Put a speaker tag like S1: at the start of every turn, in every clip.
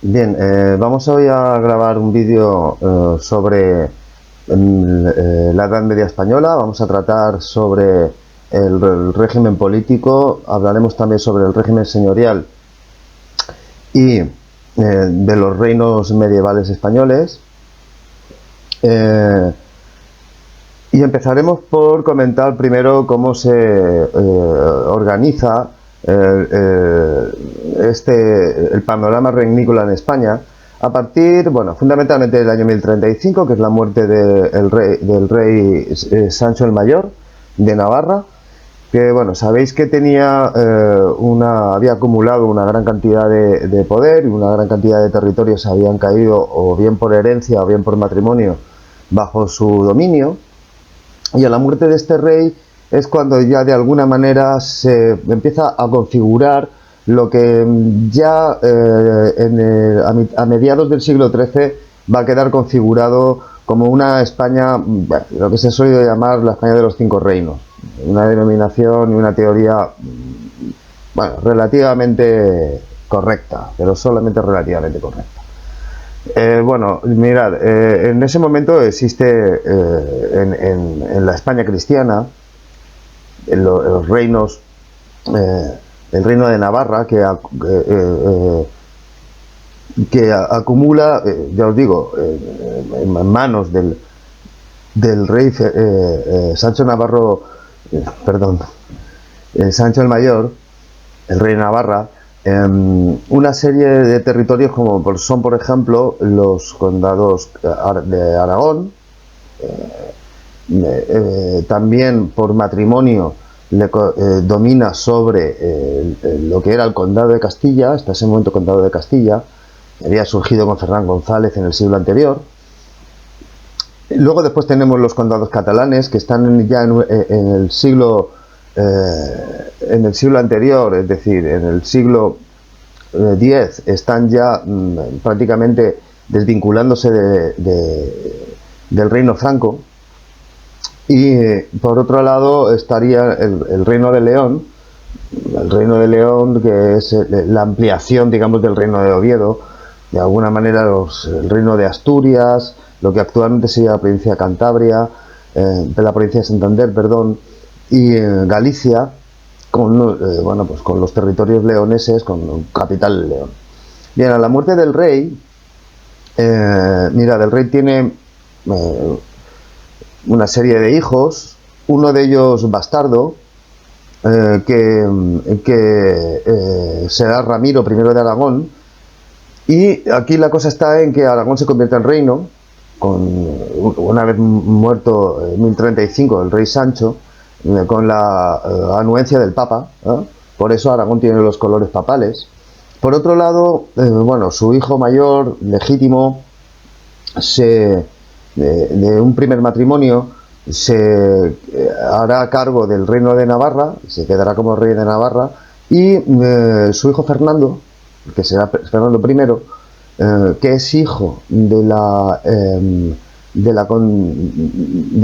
S1: Bien, vamos hoy a grabar un vídeo sobre la Edad Media Española. Vamos a tratar sobre el régimen político, hablaremos también sobre el régimen señorial y de los reinos medievales españoles. Y empezaremos por comentar primero cómo se organiza el panorama reinícola en España a partir, bueno, fundamentalmente del año 1035, que es la muerte del rey Sancho el Mayor de Navarra, que, bueno, sabéis que había acumulado una gran cantidad de poder y una gran cantidad de territorios habían caído o bien por herencia o bien por matrimonio bajo su dominio. Y a la muerte de este rey es cuando ya de alguna manera se empieza a configurar lo que ya a mediados del siglo XIII va a quedar configurado como una España, bueno, lo que se suele llamar la España de los cinco reinos, una denominación y una teoría, bueno, relativamente correcta, pero solamente relativamente correcta. Bueno, mirad, en ese momento existe en la España cristiana, en los reinos, el reino de Navarra, que acumula, ya os digo, en manos del rey Sancho Navarro, perdón, Sancho el Mayor, el rey de Navarra, una serie de territorios como son, por ejemplo, los condados de Aragón. También por matrimonio domina sobre lo que era el condado de Castilla, hasta ese momento condado de Castilla, había surgido con Fernán González en el siglo anterior. Luego después tenemos los condados catalanes, que están ya en el siglo anterior, es decir, en el siglo X, están ya prácticamente desvinculándose del reino franco. Y por otro lado estaría el Reino de León, que es la ampliación, digamos, del Reino de Oviedo, de alguna manera el Reino de Asturias, lo que actualmente sería la provincia de Cantabria, la provincia de Santander, perdón, y Galicia, bueno, pues con los territorios leoneses, con capital León. Bien, a la muerte del rey, mirad, el rey tiene una serie de hijos, uno de ellos bastardo, que será Ramiro I de Aragón, y aquí la cosa está en que Aragón se convierte en reino, una vez muerto en 1035 el rey Sancho, con la anuencia del Papa, por eso Aragón tiene los colores papales. Por otro lado, bueno, su hijo mayor, legítimo, de un primer matrimonio, se hará cargo del reino de Navarra, se quedará como rey de Navarra, y su hijo Fernando, que será Fernando I, que es hijo de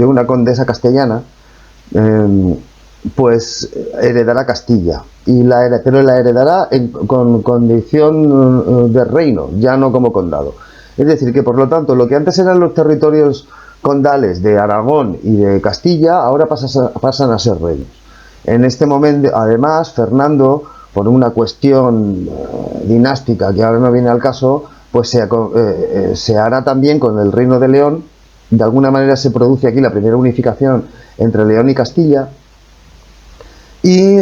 S1: una condesa castellana, pues heredará Castilla, pero la heredará con condición de reino, ya no como condado. Es decir, que por lo tanto lo que antes eran los territorios condales de Aragón y de Castilla, ahora pasan a ser reinos. En este momento, además, Fernando, por una cuestión dinástica que ahora no viene al caso, pues se hará también con el Reino de León. De alguna manera se produce aquí la primera unificación entre León y Castilla. Y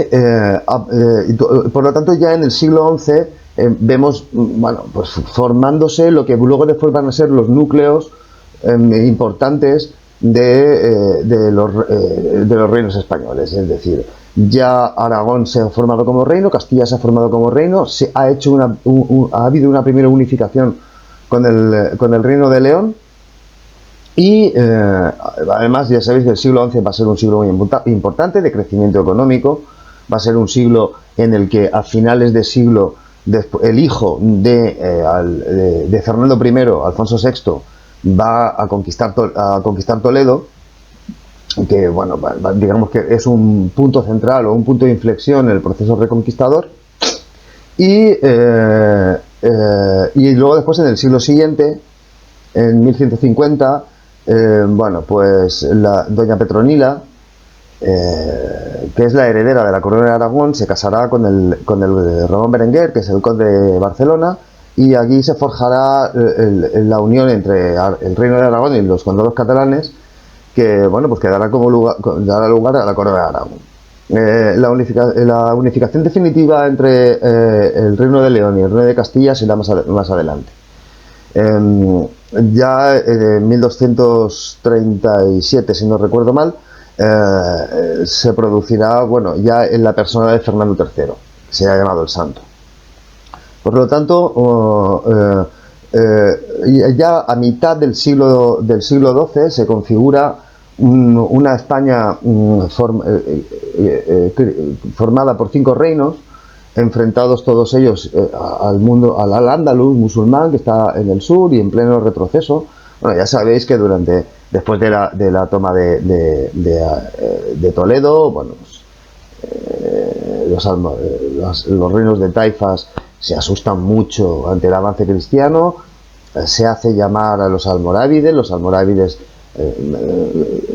S1: por lo tanto ya en el siglo XI vemos, bueno, pues formándose lo que luego después van a ser los núcleos importantes de los reinos españoles. Es decir, ya Aragón se ha formado como reino, Castilla se ha formado como reino, ha habido una primera unificación con el Reino de León. Y además, ya sabéis que el siglo XI va a ser un siglo muy importante de crecimiento económico, va a ser un siglo en el que a finales de siglo el hijo de Fernando I, Alfonso VI, va a conquistar Toledo, que, bueno, digamos que es un punto central o un punto de inflexión en el proceso reconquistador. Y Y luego después en el siglo siguiente, en 1150, bueno, pues doña Petronila, que es la heredera de la corona de Aragón, se casará con el Ramón Berenguer, que es el conde de Barcelona, y aquí se forjará la unión entre el reino de Aragón y los condados catalanes, que bueno, pues que dará lugar a la corona de Aragón. La unificación definitiva entre el Reino de León y el Reino de Castilla será más adelante. Ya en 1237, si no recuerdo mal, se producirá, bueno, ya en la persona de Fernando III, se ha llamado el Santo. Por lo tanto, ya a mitad del siglo XII se configura una España formada por 5 reinos, enfrentados todos ellos al mundo, al Andaluz musulmán, que está en el sur y en pleno retroceso. Bueno, ya sabéis que después de la toma de Toledo, bueno, los reinos de taifas se asustan mucho ante el avance cristiano, se hace llamar a los almorávides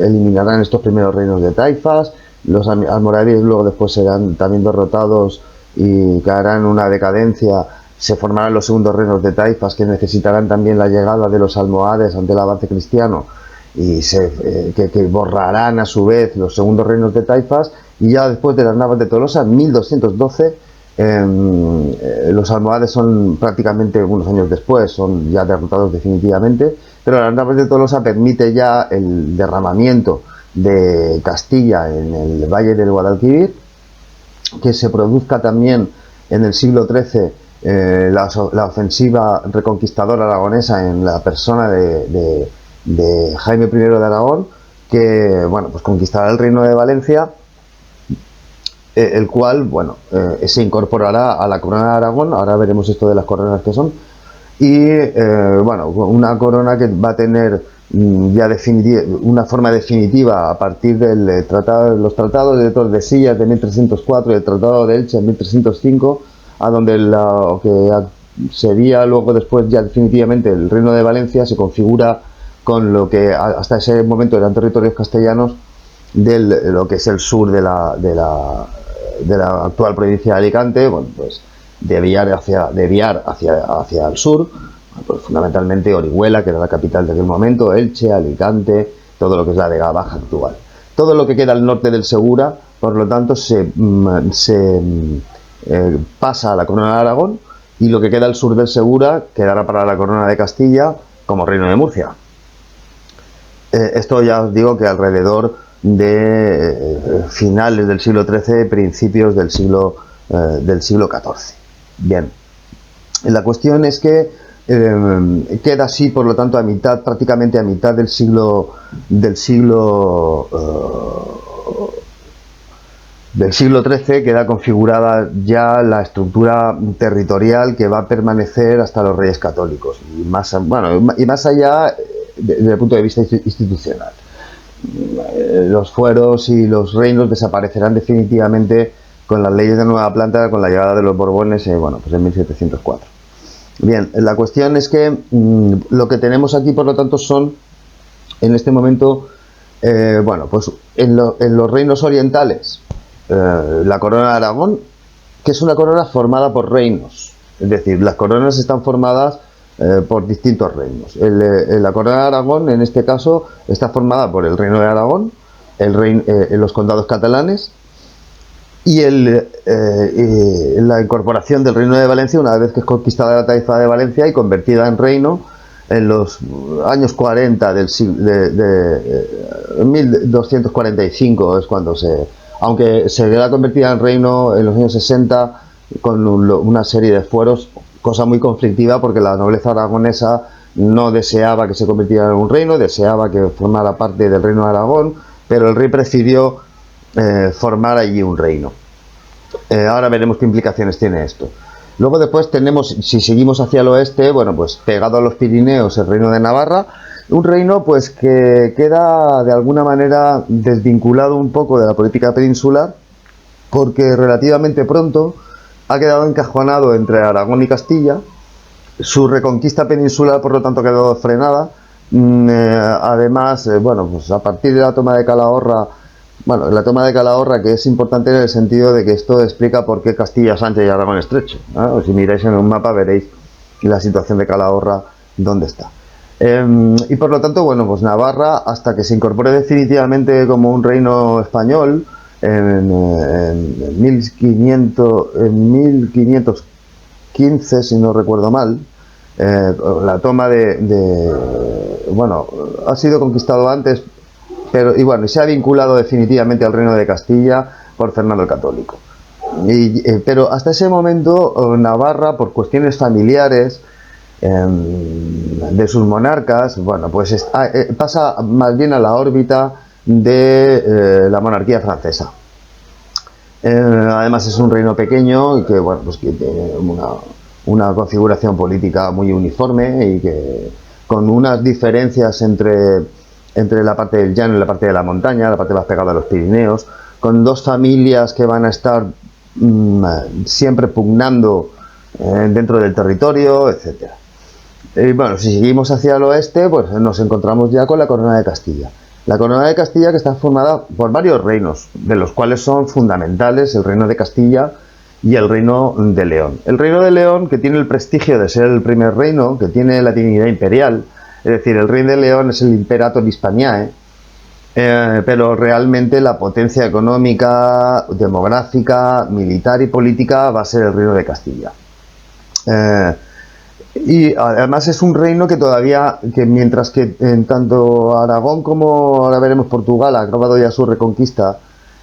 S1: eliminarán estos primeros reinos de taifas, los almorávides luego después serán también derrotados y caerán en una decadencia, se formarán los segundos reinos de taifas, que necesitarán también la llegada de los almohades ante el avance cristiano, y que borrarán a su vez los segundos reinos de taifas. Y ya después de las Navas de Tolosa, en 1212, los almohades son prácticamente unos años después, son ya derrotados definitivamente, pero las Navas de Tolosa permite ya el derramamiento de Castilla en el valle del Guadalquivir, que se produzca también en el siglo XIII la ofensiva reconquistadora aragonesa en la persona de Jaime I de Aragón, que bueno, pues conquistará el reino de Valencia, el cual, bueno, se incorporará a la corona de Aragón. Ahora veremos esto de las coronas que son. Y, bueno, una corona que va a tener ya una forma definitiva a partir de los tratados de Tordesillas de 1304 y el tratado de Elche en 1305, a donde lo que sería luego después ya definitivamente el reino de Valencia se configura con lo que hasta ese momento eran territorios castellanos de lo que es el sur de la actual provincia de Alicante, bueno, pues de Viar hacia el sur, pues fundamentalmente Orihuela, que era la capital de aquel momento, Elche, Alicante, todo lo que es la Vega Baja actual. Todo lo que queda al norte del Segura, por lo tanto, se pasa a la corona de Aragón, y lo que queda al sur del Segura quedará para la corona de Castilla como reino de Murcia. Esto ya os digo que alrededor de finales del siglo XIII, principios del siglo XIV. Bien, la cuestión es que queda así, por lo tanto, prácticamente a mitad del siglo XIII queda configurada ya la estructura territorial que va a permanecer hasta los Reyes Católicos y más allá desde el punto de vista institucional. Los fueros y los reinos desaparecerán definitivamente con las leyes de nueva planta, con la llegada de los Borbones, bueno, pues en 1704. Bien, la cuestión es que lo que tenemos aquí, por lo tanto, son en este momento, bueno, pues en los reinos orientales, la corona de Aragón, que es una corona formada por reinos, es decir, las coronas están formadas por distintos reinos. La corona de Aragón, en este caso, está formada por el reino de Aragón, los condados catalanes y la incorporación del reino de Valencia una vez que es conquistada la taifa de Valencia y convertida en reino en los años 40 de 1245 es cuando aunque se queda convertida en reino en los años 60 con una serie de fueros, cosa muy conflictiva porque la nobleza aragonesa no deseaba que se convirtiera en un reino, deseaba que formara parte del reino de Aragón, pero el rey prefirió formar allí un reino. Ahora veremos qué implicaciones tiene esto. Luego después tenemos, si seguimos hacia el oeste, bueno, pues pegado a los Pirineos, el reino de Navarra, un reino pues que queda de alguna manera desvinculado un poco de la política peninsular, porque relativamente pronto ha quedado encajonado entre Aragón y Castilla, Su reconquista peninsular, por lo tanto, quedó frenada. Además, bueno, pues a partir de la toma de Calahorra, bueno, la toma de Calahorra, que es importante en el sentido de que esto explica por qué Castilla, Sánchez y Aragón estrecho, ¿no? Si miráis en un mapa veréis la situación de Calahorra dónde está. Y por lo tanto, bueno, pues Navarra, hasta que se incorpore definitivamente como un reino español, en 1515, si no recuerdo mal, la toma bueno, ha sido conquistado antes, pero y bueno, se ha vinculado definitivamente al reino de Castilla por Fernando el Católico. Pero hasta ese momento Navarra, por cuestiones familiares de sus monarcas, bueno, pues pasa más bien a la órbita de la monarquía francesa. Además es un reino pequeño y que, bueno, pues que tiene una configuración política muy uniforme y que con unas diferencias entre la parte del llano y la parte de la montaña, la parte más pegada a los Pirineos, con dos familias que van a estar siempre pugnando dentro del territorio, etcétera. Y bueno, si seguimos hacia el oeste, pues nos encontramos ya con la Corona de Castilla. La Corona de Castilla, que está formada por varios reinos, de los cuales son fundamentales el reino de Castilla y el reino de León. El reino de León, que tiene el prestigio de ser el primer reino, que tiene la dignidad imperial, es decir, el rey de León es el Imperator Hispaniae, pero realmente la potencia económica, demográfica, militar y política va a ser el reino de Castilla. Y además es un reino que todavía, que mientras que en tanto Aragón como ahora veremos Portugal ha acabado ya su reconquista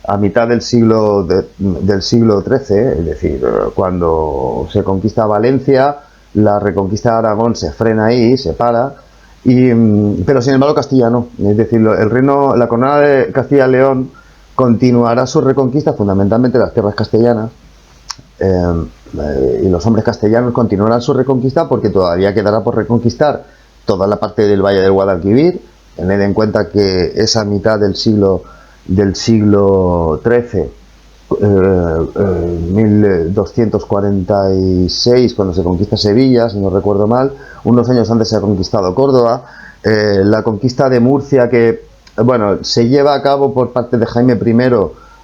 S1: a mitad del siglo XIII, es decir, cuando se conquista Valencia, la reconquista de Aragón se frena ahí, se para, pero sin embargo Castilla no, es decir, la corona de Castilla-León continuará su reconquista, fundamentalmente las tierras castellanas, y los hombres castellanos continuarán su reconquista porque todavía quedará por reconquistar toda la parte del Valle del Guadalquivir. Tened en cuenta que esa mitad del siglo XIII, 1246, cuando se conquista Sevilla, si no recuerdo mal, unos años antes se ha conquistado Córdoba, la conquista de Murcia, que bueno, se lleva a cabo por parte de Jaime I,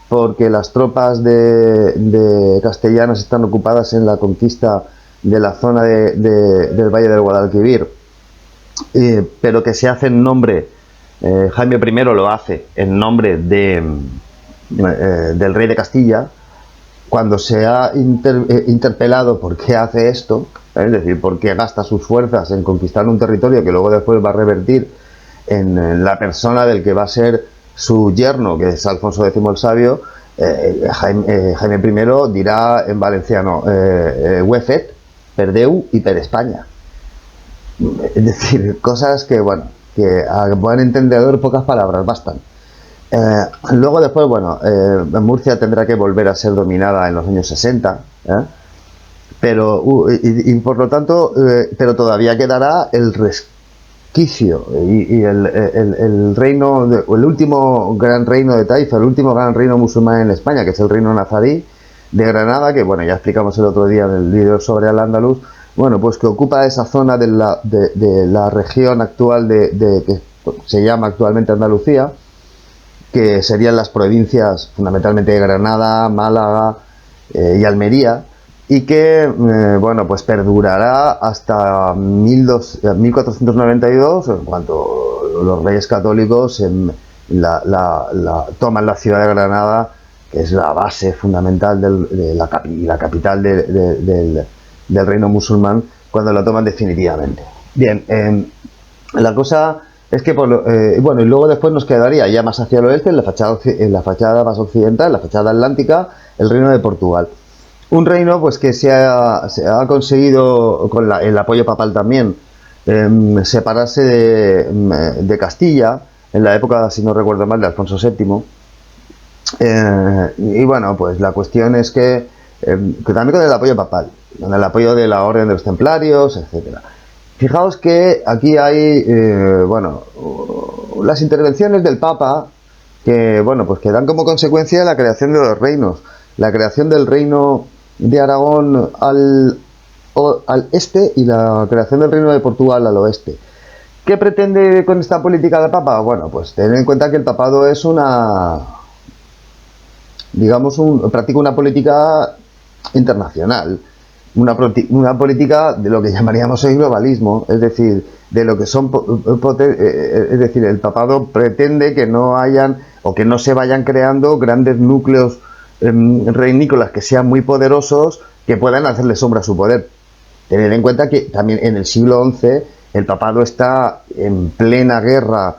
S1: porque las tropas de castellanas están ocupadas en la conquista de la zona del Valle del Guadalquivir, pero que se hace en nombre, Jaime I lo hace en nombre del rey de Castilla, cuando se ha interpelado por qué hace esto, es decir, por qué gasta sus fuerzas en conquistar un territorio que luego después va a revertir en la persona del que va a ser su yerno, que es Alfonso X el Sabio. Jaime I dirá en valenciano Huefet, Perdeu y per España. Es decir, cosas que, bueno, que a buen entendedor pocas palabras bastan. Luego después, bueno, Murcia tendrá que volver a ser dominada en los años 60, pero por lo tanto, pero todavía quedará el resquicio y el reino, el último gran reino de Taifa, el último gran reino musulmán en España, que es el reino nazarí de Granada, que bueno, ya explicamos el otro día en el vídeo sobre Al-Ándalus, bueno, pues que ocupa esa zona de la región actual que se llama actualmente Andalucía, que serían las provincias fundamentalmente de Granada, Málaga y Almería, y que bueno, pues perdurará hasta 1492, en cuanto los reyes católicos toman la ciudad de Granada, que es la base fundamental la capital del reino musulmán, cuando la toman definitivamente. Bien, la cosa es que bueno, y luego después nos quedaría ya más hacia el oeste, en la fachada más occidental, la fachada atlántica, el reino de Portugal. Un reino pues que se ha conseguido con el apoyo papal también separarse de Castilla en la época, si no recuerdo mal, de Alfonso VII. Y bueno, pues la cuestión es que también con el apoyo papal, con el apoyo de la Orden de los Templarios, etcétera. Fijaos que aquí hay, bueno, las intervenciones del Papa que, bueno, pues que dan como consecuencia la creación de los reinos. La creación del reino de Aragón al al este y la creación del Reino de Portugal al oeste. ¿Qué pretende con esta política del Papa? Bueno, pues tener en cuenta que el papado es practica una política internacional, una política de lo que llamaríamos hoy globalismo, es decir, de lo que son, es decir, el papado pretende que no hayan o que no se vayan creando grandes núcleos reinícolas que sean muy poderosos, que puedan hacerle sombra a su poder. Tener en cuenta que también en el siglo XI el papado está en plena guerra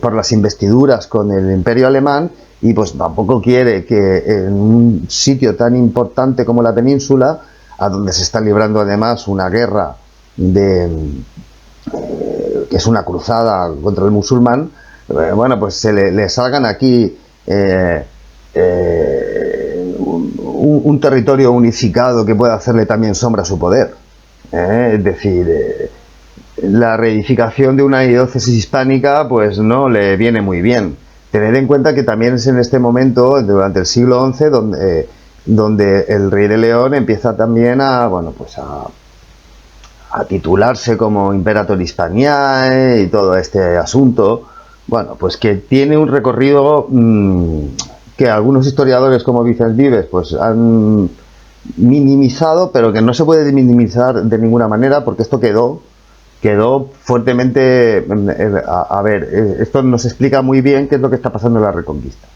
S1: por las investiduras con el Imperio Alemán, y pues tampoco quiere que en un sitio tan importante como la península, a donde se está librando además una guerra que es una cruzada contra el musulmán, bueno, pues se le salgan aquí un territorio unificado que pueda hacerle también sombra a su poder. Es decir, la reedificación de una diócesis hispánica pues no le viene muy bien. Tened en cuenta que también es en este momento, durante el siglo XI, donde el rey de León empieza también a titularse como Imperator Hispaniae y todo este asunto. Bueno, pues que tiene un recorrido que algunos historiadores como Vicens Vives pues han minimizado, pero que no se puede minimizar de ninguna manera, porque esto quedó fuertemente. Esto nos explica muy bien qué es lo que está pasando en la Reconquista.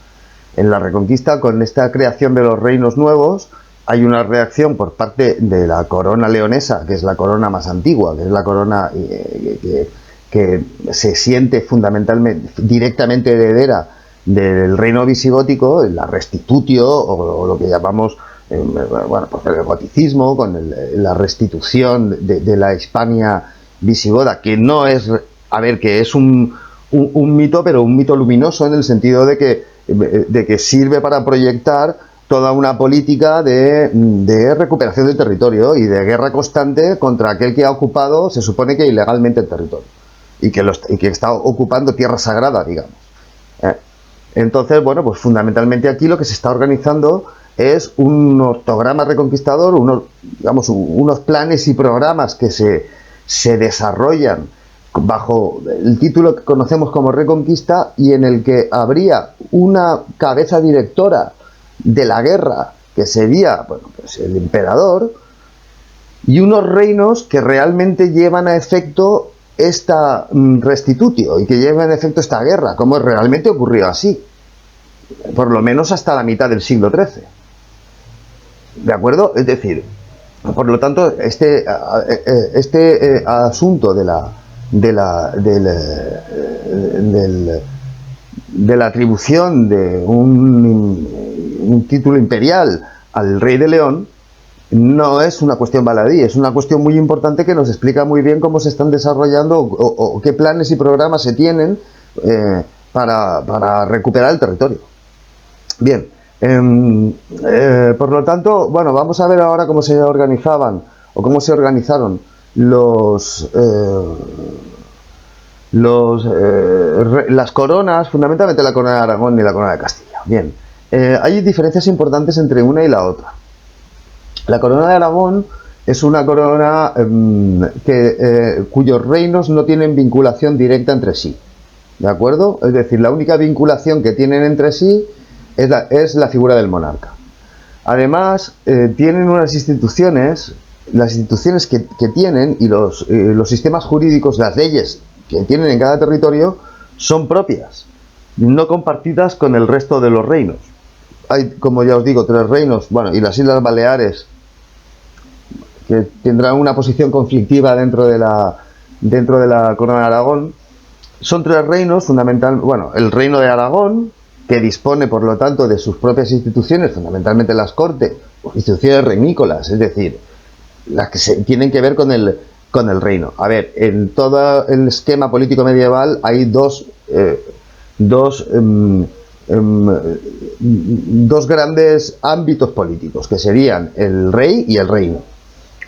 S1: En la Reconquista, con esta creación de los reinos nuevos, hay una reacción por parte de la corona leonesa, que es la corona más antigua, que es la corona que se siente fundamentalmente, directamente heredera del reino visigótico, la restitutio, o lo que llamamos pues el goticismo, con la restitución de la Hispania visigoda, que no es, que es un mito, pero un mito luminoso, en el sentido de que sirve para proyectar toda una política de recuperación del territorio y de guerra constante contra aquel que ha ocupado, se supone que ilegalmente, el territorio, y que está ocupando tierra sagrada, digamos. Entonces, bueno, pues fundamentalmente aquí lo que se está organizando es un ortograma reconquistador, unos planes y programas que se desarrollan bajo el título que conocemos como Reconquista, y en el que habría una cabeza directora de la guerra, que sería, bueno, pues el emperador, y unos reinos que realmente llevan a efecto esta restitutio y que llevan a efecto esta guerra, como realmente ocurrió así, por lo menos hasta la mitad del siglo XIII. ¿De acuerdo? Es decir, por lo tanto, este asunto de la atribución de un título imperial al rey de León no es una cuestión baladí, es una cuestión muy importante que nos explica muy bien cómo se están desarrollando o qué planes y programas se tienen para recuperar el territorio. Bien, por lo tanto, bueno, vamos a ver ahora cómo se organizaban o cómo se organizaron las coronas, fundamentalmente la corona de Aragón y la corona de Castilla. Bien, hay diferencias importantes entre una y la otra. La corona de Aragón es una corona cuyos reinos no tienen vinculación directa entre sí, ¿de acuerdo? Es decir, la única vinculación que tienen entre sí es la figura del monarca. Además, tienen unas instituciones, las instituciones que tienen y los sistemas jurídicos, las leyes que tienen en cada territorio, son propias, no compartidas con el resto de los reinos. Hay, como ya os digo, 3 reinos, bueno, y las Islas Baleares, que tendrán una posición conflictiva dentro de la corona de Aragón. Son 3 reinos fundamental. Bueno, el reino de Aragón, que dispone, por lo tanto, de sus propias instituciones, fundamentalmente las cortes, instituciones reinícolas, es decir, las que tienen que ver con el reino. A ver, en todo el esquema político medieval hay dos grandes ámbitos políticos, que serían el rey y el reino.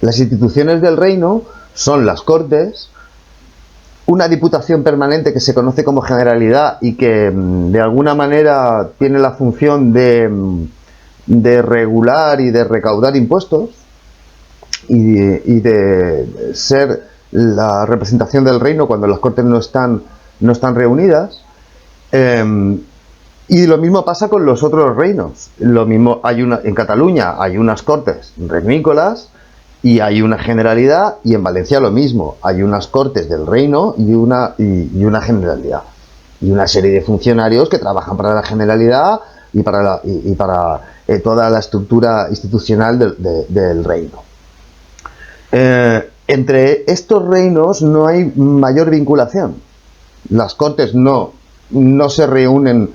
S1: Las instituciones del reino son las cortes, una diputación permanente que se conoce como generalidad y que de alguna manera tiene la función de regular y de recaudar impuestos, y de ser la representación del reino cuando las Cortes no están reunidas. Y lo mismo pasa con los otros reinos. Lo mismo en Cataluña hay unas Cortes regnícolas y hay una Generalidad, y en Valencia lo mismo, hay unas Cortes del reino y una Generalidad, y una serie de funcionarios que trabajan para la Generalidad y para toda la estructura institucional del reino. Entre estos reinos no hay mayor vinculación. Las Cortes no se reúnen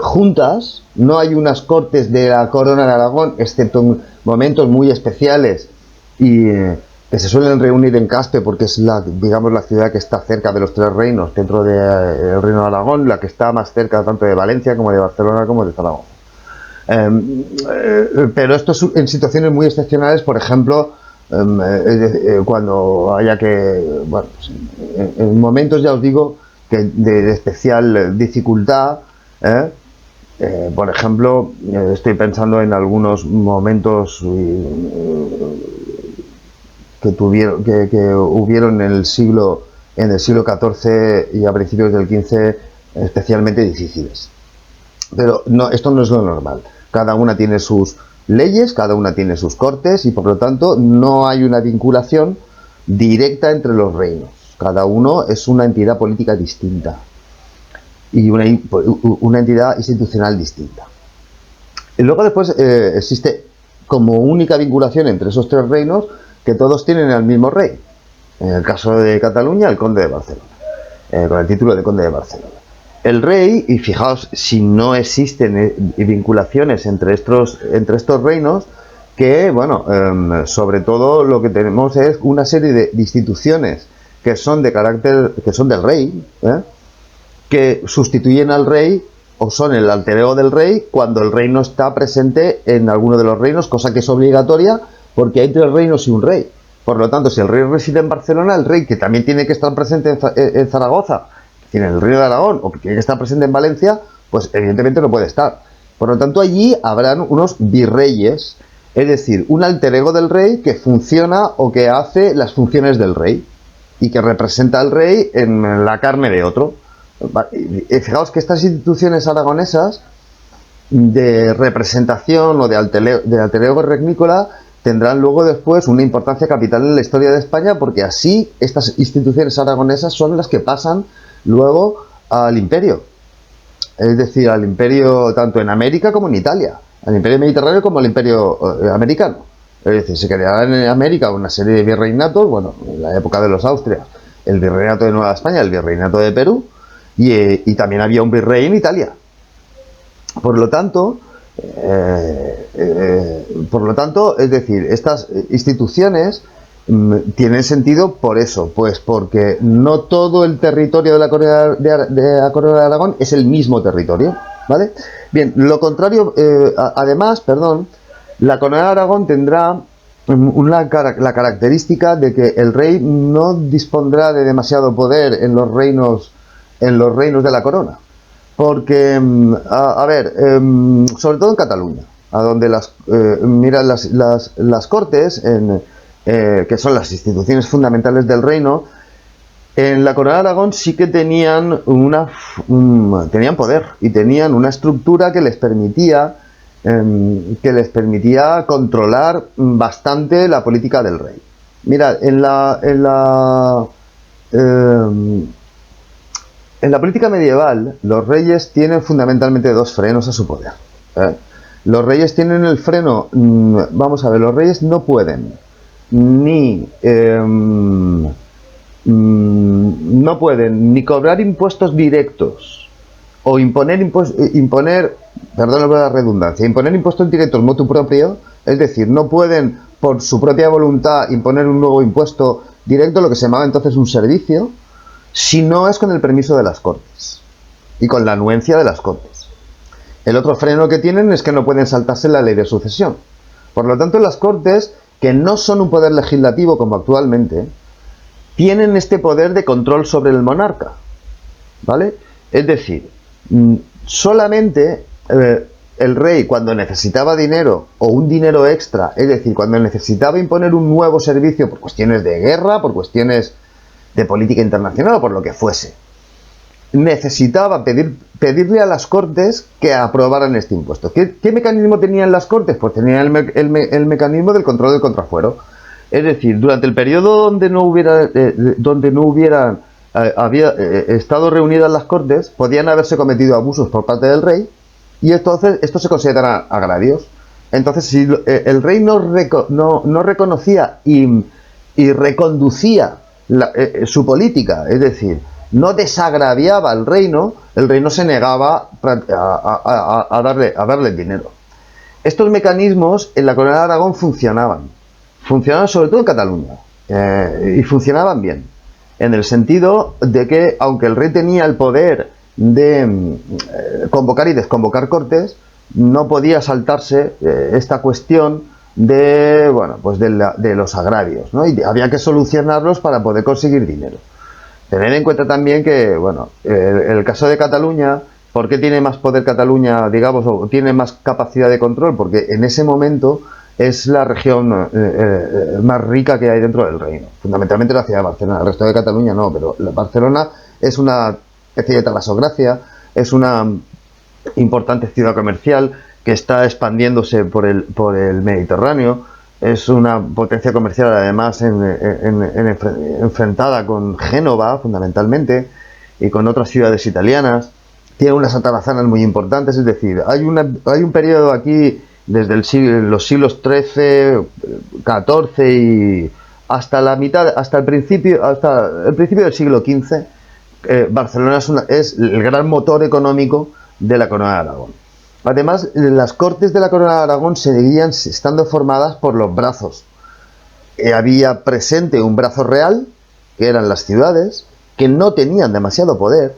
S1: juntas, no hay unas Cortes de la Corona de Aragón, excepto en momentos muy especiales y que se suelen reunir en Caspe, porque es digamos la ciudad que está cerca de los tres reinos dentro del Reino de Aragón, la que está más cerca tanto de Valencia como de Barcelona como de Zaragoza. Pero esto es en situaciones muy excepcionales, por ejemplo, cuando haya que, bueno, en momentos, ya os digo, que de especial dificultad, por ejemplo, estoy pensando en algunos momentos que hubieron en el siglo XIV y a principios del XV, especialmente difíciles. Pero no, esto no es lo normal. Cada una tiene sus leyes, cada una tiene sus cortes, y por lo tanto no hay una vinculación directa entre los reinos. Cada uno es una entidad política distinta y una entidad institucional distinta. Y luego después existe como única vinculación entre esos tres reinos que todos tienen al mismo rey. En el caso de Cataluña, el conde de Barcelona, con el título de conde de Barcelona. El rey, y fijaos si no existen vinculaciones entre estos reinos, que, bueno, sobre todo lo que tenemos es una serie de instituciones que son del rey, que sustituyen al rey o son el alter ego del rey cuando el rey no está presente en alguno de los reinos, cosa que es obligatoria porque hay tres reinos y un rey. Por lo tanto, si el rey reside en Barcelona, el rey, que también tiene que estar presente en Zaragoza, en el Reino de Aragón, o que tiene que estar presente en Valencia, pues evidentemente no puede estar. Por lo tanto, allí habrán unos virreyes, es decir, un alter ego del rey que funciona o que hace las funciones del rey y que representa al rey en la carne de otro. Fijaos que estas instituciones aragonesas de representación o de alter ego regnícola tendrán luego después una importancia capital en la historia de España, porque así estas instituciones aragonesas son las que pasan luego al imperio, es decir, al imperio tanto en América como en Italia, al imperio mediterráneo como al imperio americano. Es decir, se crearán en América una serie de virreinatos, bueno, en la época de los Austrias, el virreinato de Nueva España, el virreinato de Perú, y también había un virrey en Italia. Por lo tanto, es decir, estas instituciones tienen sentido por eso, pues porque no todo el territorio de la Corona de Aragón es el mismo territorio, ¿vale? Bien, lo contrario, además, la Corona de Aragón tendrá la característica de que el rey no dispondrá de demasiado poder en los reinos de la corona. Porque, sobre todo en Cataluña, a donde las Cortes, que son las instituciones fundamentales del reino, en la Corona de Aragón sí que tenían poder y tenían una estructura que les permitía controlar bastante la política del rey. Mirad, en la política medieval, los reyes tienen fundamentalmente dos frenos a su poder. Los reyes tienen el freno, los reyes no pueden ni cobrar impuestos directos o imponer perdón por la redundancia, imponer impuestos directos motu propio, es decir, no pueden por su propia voluntad imponer un nuevo impuesto directo, lo que se llamaba entonces un servicio, si no es con el permiso de las Cortes y con la anuencia de las Cortes. El otro freno que tienen es que no pueden saltarse la ley de sucesión. Por lo tanto, las Cortes, que no son un poder legislativo como actualmente, tienen este poder de control sobre el monarca, ¿vale? Es decir, solamente el rey, cuando necesitaba dinero o un dinero extra, es decir, cuando necesitaba imponer un nuevo servicio por cuestiones de guerra, por cuestiones de política internacional o por lo que fuese, necesitaba pedirle a las Cortes que aprobaran este impuesto. ¿Qué mecanismo tenían las Cortes? Pues tenían el mecanismo del control del contrafuero. Es decir, durante el periodo donde no hubieran había estado reunidas las Cortes, podían haberse cometido abusos por parte del rey, y entonces esto se consideran agravios. Entonces, si el rey no reconocía y reconducía su política, es decir, no desagraviaba al reino, el reino se negaba a darle dinero. Estos mecanismos en la Corona de Aragón funcionaban sobre todo en Cataluña, y funcionaban bien, en el sentido de que, aunque el rey tenía el poder de convocar y desconvocar Cortes, no podía saltarse esta cuestión de, bueno, pues de los agravios, ¿no? Y había que solucionarlos para poder conseguir dinero. Tener en cuenta también que, bueno, el caso de Cataluña, ¿por qué tiene más poder Cataluña, digamos, o tiene más capacidad de control? Porque en ese momento es la región más rica que hay dentro del reino, fundamentalmente la ciudad de Barcelona. El resto de Cataluña no, pero Barcelona es una especie de talasocracia, es una importante ciudad comercial que está expandiéndose por el Mediterráneo, es una potencia comercial además enfrentada con Génova fundamentalmente y con otras ciudades italianas. Tiene unas atarazanas muy importantes, es decir, hay un periodo aquí desde los siglos XIII, XIV y hasta el principio del siglo XV. Barcelona es el gran motor económico de la Corona de Aragón. Además, las Cortes de la Corona de Aragón seguían estando formadas por los brazos. Había presente un brazo real, que eran las ciudades, que no tenían demasiado poder,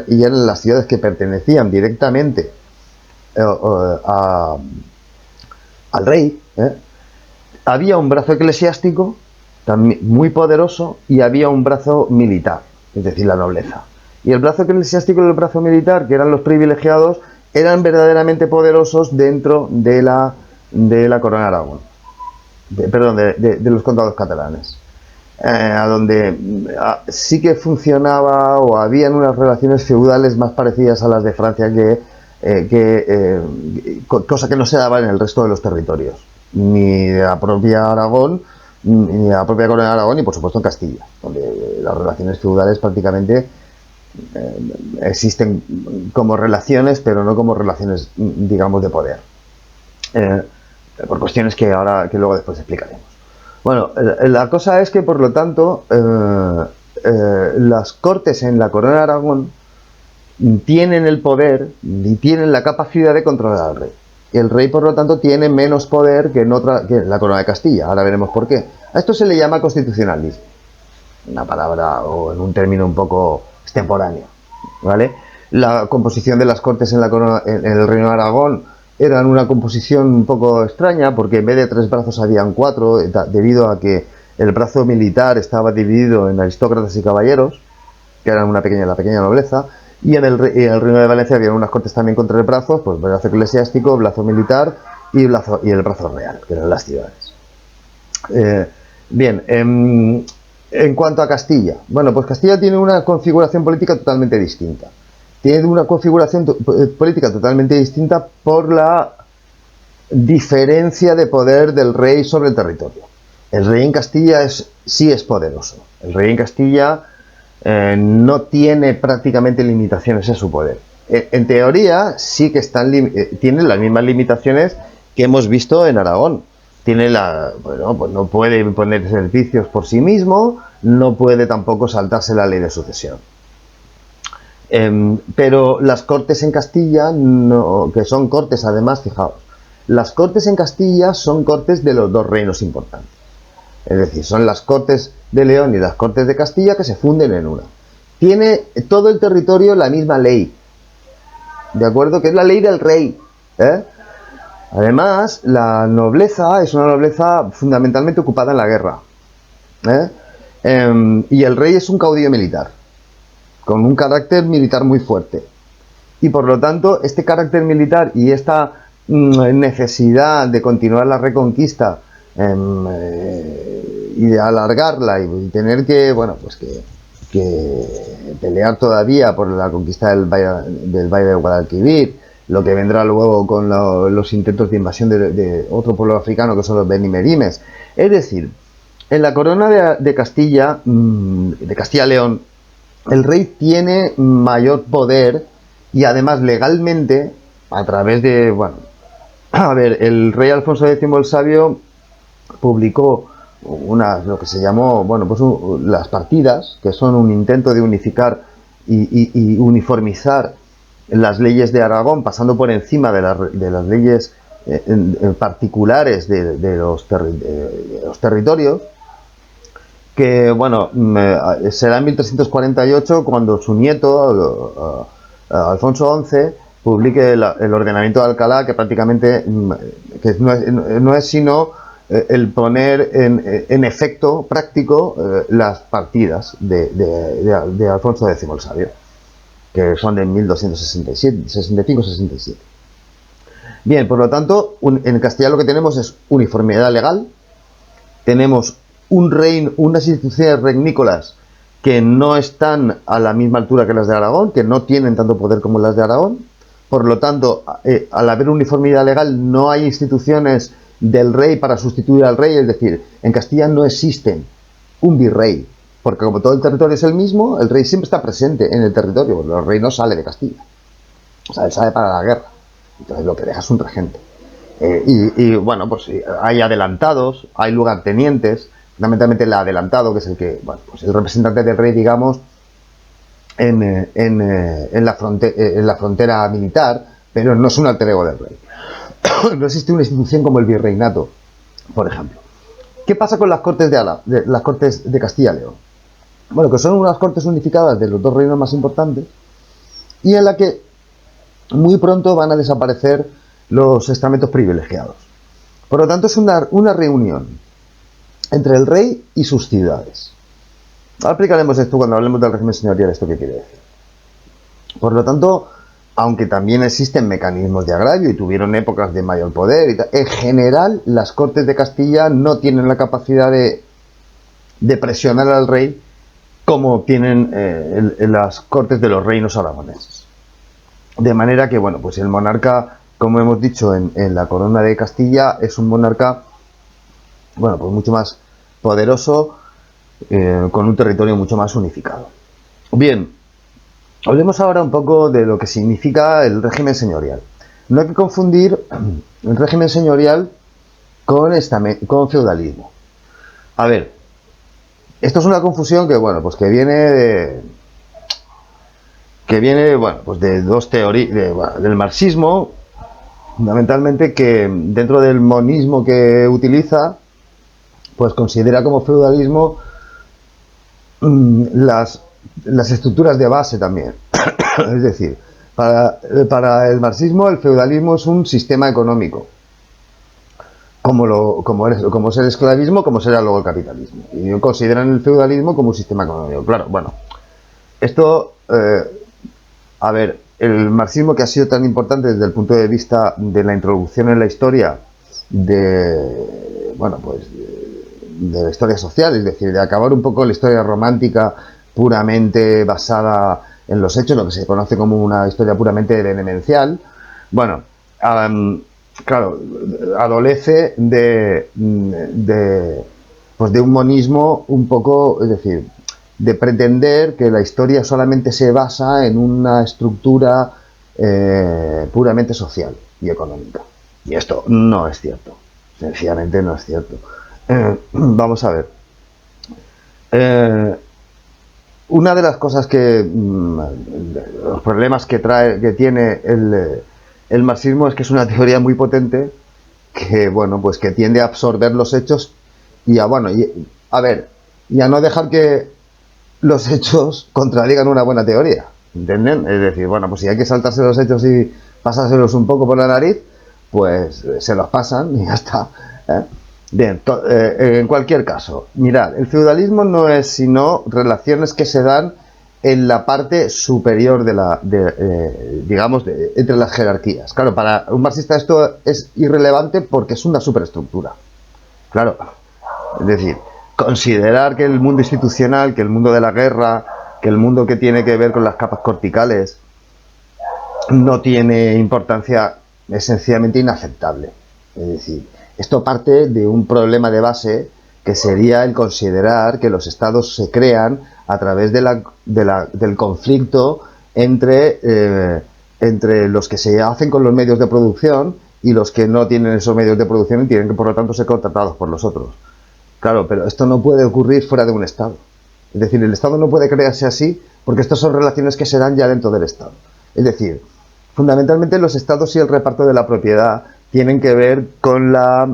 S1: y eran las ciudades que pertenecían directamente al rey. Había un brazo eclesiástico también muy poderoso, y había un brazo militar, es decir, la nobleza. Y el brazo eclesiástico y el brazo militar, que eran los privilegiados, eran verdaderamente poderosos dentro de la Corona de Aragón, de los condados catalanes, a donde sí que funcionaba o habían unas relaciones feudales más parecidas a las de Francia, cosa que no se daba en el resto de los territorios, ni de la propia Aragón, ni de la propia Corona de Aragón, y por supuesto en Castilla, donde las relaciones feudales prácticamente existen como relaciones, pero no como relaciones, digamos, de poder, por cuestiones que luego después explicaremos. Bueno, la cosa es que, por lo tanto, las Cortes en la Corona de Aragón tienen el poder y tienen la capacidad de controlar al rey. El rey, por lo tanto, tiene menos poder que en la Corona de Castilla. Ahora veremos por qué. A esto se le llama constitucionalismo, una palabra o en un término un poco extemporáneo, ¿vale? La composición de las Cortes en el Reino de Aragón eran una composición un poco extraña, porque en vez de 3 brazos habían 4, debido a que el brazo militar estaba dividido en aristócratas y caballeros, que eran la pequeña nobleza, y en el Reino de Valencia había unas Cortes también con 3 brazos, pues brazo eclesiástico, brazo militar y el brazo real, que eran las ciudades. Bien, en cuanto a Castilla, bueno, pues Castilla tiene una configuración política totalmente distinta. Tiene una configuración política totalmente distinta por la diferencia de poder del rey sobre el territorio. El rey en Castilla sí es poderoso. El rey en Castilla no tiene prácticamente limitaciones en su poder. En teoría sí que tiene las mismas limitaciones que hemos visto en Aragón. Pues no puede imponer servicios por sí mismo, no puede tampoco saltarse la ley de sucesión. Pero las Cortes en Castilla, que son Cortes, además, fijaos, las Cortes en Castilla son Cortes de los 2 reinos importantes. Es decir, son las Cortes de León y las Cortes de Castilla que se funden en una. Tiene todo el territorio la misma ley, ¿de acuerdo? Que es la ley del rey, ¿eh? Además, la nobleza es una nobleza fundamentalmente ocupada en la guerra, y el rey es un caudillo militar, con un carácter militar muy fuerte. Y por lo tanto, este carácter militar y esta necesidad de continuar la reconquista y de alargarla y tener que, bueno, pues que pelear todavía por la conquista del Valle de Guadalquivir, lo que vendrá luego con los intentos de invasión de otro pueblo africano que son los Beni Merimes. Es decir, en la corona de Castilla, de Castilla-León, el rey tiene mayor poder y además legalmente, a través de, bueno, a ver, el rey Alfonso X el Sabio publicó lo que se llamó, bueno, pues las partidas, que son un intento de unificar y uniformizar las leyes de Aragón, pasando por encima de las leyes en particulares de los territorios, que, bueno, será en 1348 cuando su nieto, Alfonso XI, publique el ordenamiento de Alcalá, que prácticamente que no es sino el poner en efecto práctico las partidas de Alfonso X el Sabio, que son de 1265-67. Bien, por lo tanto, en Castilla lo que tenemos es uniformidad legal, tenemos unas instituciones regnícolas que no están a la misma altura que las de Aragón, que no tienen tanto poder como las de Aragón. Por lo tanto, al haber uniformidad legal, no hay instituciones del rey para sustituir al rey. Es decir, en Castilla no existe un virrey, porque como todo el territorio es el mismo, el rey siempre está presente en el territorio. El rey no sale de Castilla, o sea, él sale para la guerra. Entonces lo que deja es un regente. Y bueno, pues hay adelantados, hay lugartenientes, fundamentalmente el adelantado, que es el que, bueno, pues el representante del rey, digamos, en la frontera militar, pero no es un alter ego del rey. No existe una institución como el virreinato, por ejemplo. ¿Qué pasa con las cortes las cortes de Castilla y León? Bueno, que son unas cortes unificadas de los dos reinos más importantes y en la que muy pronto van a desaparecer los estamentos privilegiados. Por lo tanto, es una reunión entre el rey y sus ciudades. Ahora explicaremos esto cuando hablemos del régimen señorial, esto qué quiere decir. Por lo tanto, aunque también existen mecanismos de agravio y tuvieron épocas de mayor poder y tal, en general las Cortes de Castilla no tienen la capacidad de presionar al rey como tienen en las Cortes de los reinos aragoneses. De manera que, bueno, pues el monarca, como hemos dicho en la corona de Castilla, es un monarca, bueno, pues mucho más poderoso, con un territorio mucho más unificado. Bien, hablemos ahora un poco de lo que significa el régimen señorial. No hay que confundir el régimen señorial con feudalismo. A ver, esto es una confusión que, bueno, pues que viene bueno, pues de dos teorías, del marxismo, fundamentalmente, que dentro del monismo que utiliza, pues considera como feudalismo las estructuras de base también. Es decir, para el marxismo el feudalismo es un sistema económico, como es el esclavismo, como será luego el capitalismo. Y consideran el feudalismo como un sistema económico. Claro, bueno, esto, a ver, el marxismo, que ha sido tan importante desde el punto de vista de la introducción en la historia de, bueno, pues de la historia social, es decir, de acabar un poco la historia romántica puramente basada en los hechos, lo que se conoce como una historia puramente demencial. Bueno, claro, adolece pues de un monismo un poco, es decir, de pretender que la historia solamente se basa en una estructura puramente social y económica. Y esto no es cierto, sencillamente no es cierto. Vamos a ver. Una de las cosas los problemas que tiene el marxismo es que es una teoría muy potente que, bueno, pues que tiende a absorber los hechos y a no dejar que los hechos contradigan una buena teoría, ¿entienden? Es decir, bueno, pues si hay que saltarse los hechos y pasárselos un poco por la nariz, pues se los pasan y ya está, ¿eh? Bien, en cualquier caso, mirad, el feudalismo no es sino relaciones que se dan en la parte superior digamos, entre las jerarquías. Claro, para un marxista esto es irrelevante porque es una superestructura. Claro, es decir, considerar que el mundo institucional, que el mundo de la guerra, que el mundo que tiene que ver con las capas corticales no tiene importancia es sencillamente inaceptable. Es decir, esto parte de un problema de base que sería el considerar que los estados se crean a través del conflicto entre los que se hacen con los medios de producción y los que no tienen esos medios de producción y tienen que, por lo tanto, ser contratados por los otros. Claro, pero esto no puede ocurrir fuera de un Estado. Es decir, el Estado no puede crearse así porque estas son relaciones que se dan ya dentro del Estado. Es decir, fundamentalmente los Estados y el reparto de la propiedad tienen que ver con la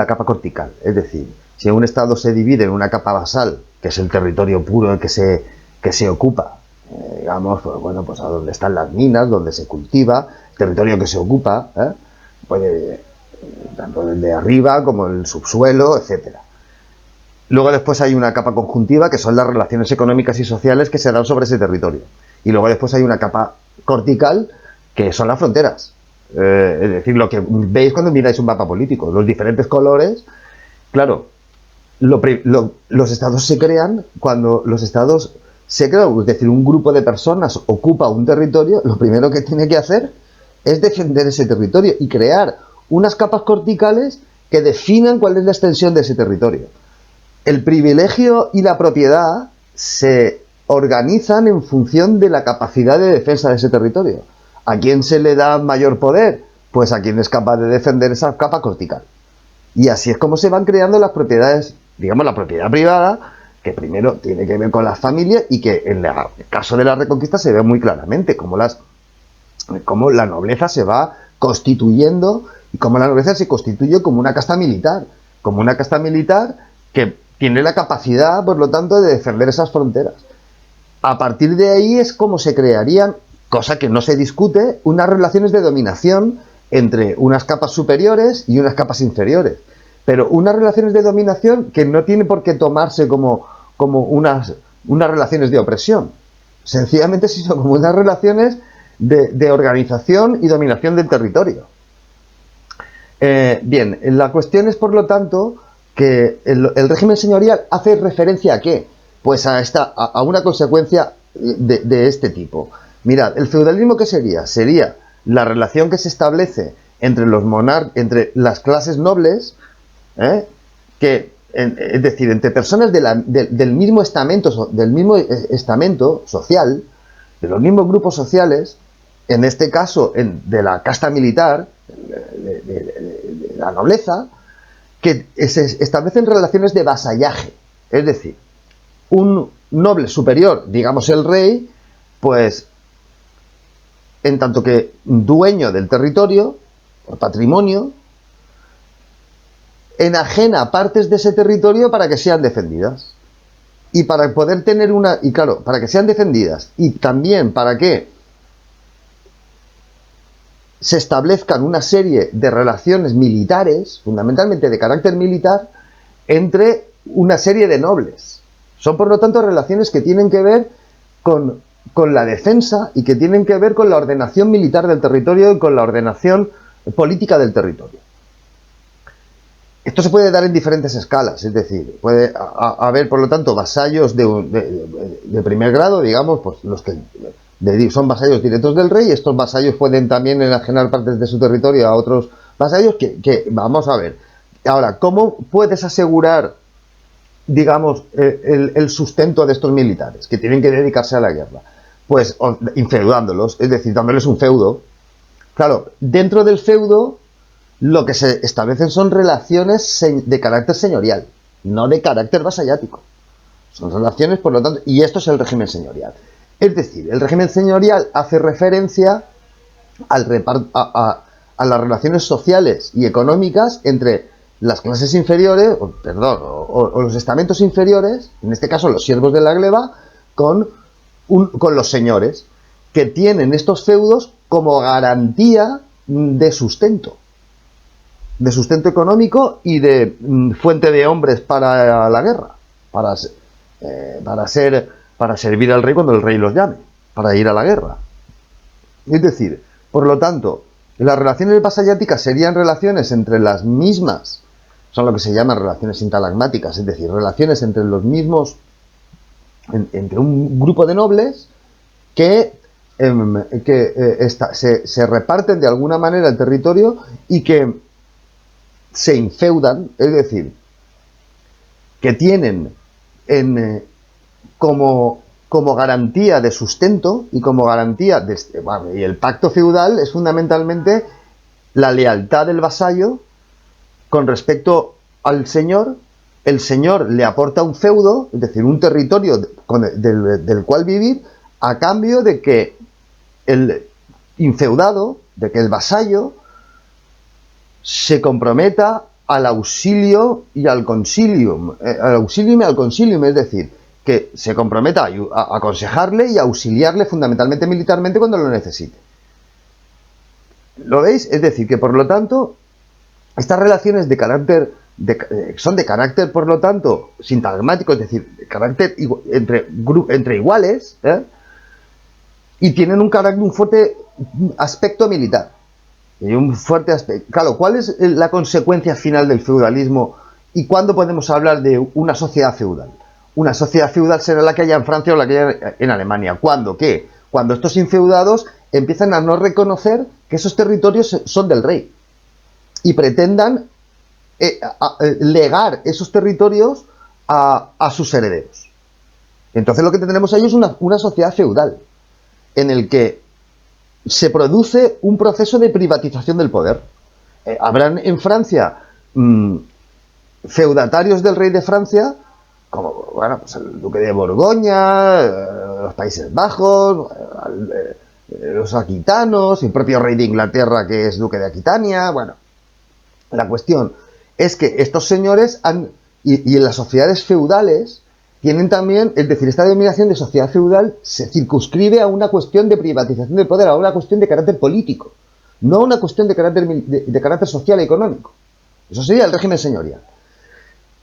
S1: capa cortical. Es decir, si un Estado se divide en una capa basal, que es el territorio puro que se ocupa, digamos, pues, bueno, pues a donde están las minas, donde se cultiva, territorio que se ocupa, puede, tanto el de arriba como el subsuelo, etcétera. Luego después hay una capa conjuntiva, que son las relaciones económicas y sociales que se dan sobre ese territorio. Y luego después hay una capa cortical, que son las fronteras. Es decir, lo que veis cuando miráis un mapa político, los diferentes colores. Claro, los estados se crean cuando los estados se crean, es decir, un grupo de personas ocupa un territorio, lo primero que tiene que hacer es defender ese territorio y crear unas capas corticales que definan cuál es la extensión de ese territorio. El privilegio y la propiedad se organizan en función de la capacidad de defensa de ese territorio. ¿A quién se le da mayor poder? Pues a quien es capaz de defender esa capa cortical. Y así es como se van creando las propiedades, digamos, la propiedad privada, que primero tiene que ver con las familias y que en el caso de la Reconquista se ve muy claramente cómo la nobleza se va constituyendo y cómo la nobleza se constituye como una casta militar que tiene la capacidad, por lo tanto, de defender esas fronteras. A partir de ahí es como se crearían, cosa que no se discute, unas relaciones de dominación entre unas capas superiores y unas capas inferiores. Pero unas relaciones de dominación que no tienen por qué tomarse como unas relaciones de opresión. Sencillamente sino como unas relaciones de organización y dominación del territorio. Bien, la cuestión es, por lo tanto, que el régimen señorial hace referencia ¿a qué? Pues a una consecuencia de este tipo. Mirad, el feudalismo, ¿qué sería? Sería la relación que se establece entre entre las clases nobles, es decir, entre personas del mismo estamento social, de los mismos grupos sociales, en este caso de la casta militar, de la nobleza, que se establecen relaciones de vasallaje. Es decir, un noble superior, digamos el rey, pues en tanto que dueño del territorio, por patrimonio, enajena partes de ese territorio para que sean defendidas. Y para poder tener para que sean defendidas y también para que se establezcan una serie de relaciones militares, fundamentalmente de carácter militar, entre una serie de nobles. Son, por lo tanto, relaciones que tienen que ver con la defensa y que tienen que ver con la ordenación militar del territorio y con la ordenación política del territorio. Esto se puede dar en diferentes escalas, es decir, puede haber, por lo tanto, vasallos de primer grado, digamos, pues los que son vasallos directos del rey. Estos vasallos pueden también enajenar partes de su territorio a otros vasallos que vamos a ver. Ahora, ¿cómo puedes asegurar, digamos, el sustento de estos militares que tienen que dedicarse a la guerra? Pues infeudándolos, es decir, dándoles un feudo. Claro, dentro del feudo lo que se establecen son relaciones de carácter señorial, no de carácter vasallático. Son relaciones, por lo tanto, y esto es el régimen señorial. Es decir, el régimen señorial hace referencia a las relaciones sociales y económicas entre las clases inferiores, o los estamentos inferiores, en este caso los siervos de la gleba, con los señores, que tienen estos feudos como garantía de sustento económico y de fuente de hombres para la guerra. para servir al rey cuando el rey los llame, para ir a la guerra. Es decir, por lo tanto, las relaciones vasalláticas serían relaciones entre las mismas, son lo que se llaman relaciones sintalagmáticas, es decir, relaciones entre los mismos, entre un grupo de nobles que se reparten de alguna manera el territorio y que se infeudan, es decir, que tienen como garantía de sustento y como garantía y el pacto feudal es fundamentalmente la lealtad del vasallo con respecto al señor. El señor le aporta un feudo, es decir, un territorio del cual vivir, a cambio de que el infeudado, de que el vasallo se comprometa al auxilio y al consilium, al auxilium y al consilium, es decir, que se comprometa a aconsejarle y a auxiliarle fundamentalmente militarmente cuando lo necesite. ¿Lo veis? Es decir, que por lo tanto, estas relaciones son de carácter, por lo tanto, sintagmático, es decir, de carácter entre iguales, y tienen un fuerte aspecto militar. Y un fuerte aspecto. Claro, ¿cuál es la consecuencia final del feudalismo y cuándo podemos hablar de una sociedad feudal? Una sociedad feudal será la que haya en Francia o la que haya en Alemania. ¿Cuándo? ¿Qué? Cuando estos infeudados empiezan a no reconocer que esos territorios son del rey y pretendan legar esos territorios a sus herederos. Entonces lo que tenemos ahí es una sociedad feudal en el que se produce un proceso de privatización del poder. Habrán en Francia feudatarios del rey de Francia, como bueno, pues el duque de Borgoña, los Países Bajos, los aquitanos, el propio rey de Inglaterra que es duque de Aquitania. Bueno, la cuestión es que estos señores y en las sociedades feudales tienen también, es decir, esta denominación de sociedad feudal se circunscribe a una cuestión de privatización del poder, a una cuestión de carácter político, no a una cuestión de carácter social y económico. Eso sería el régimen señorial.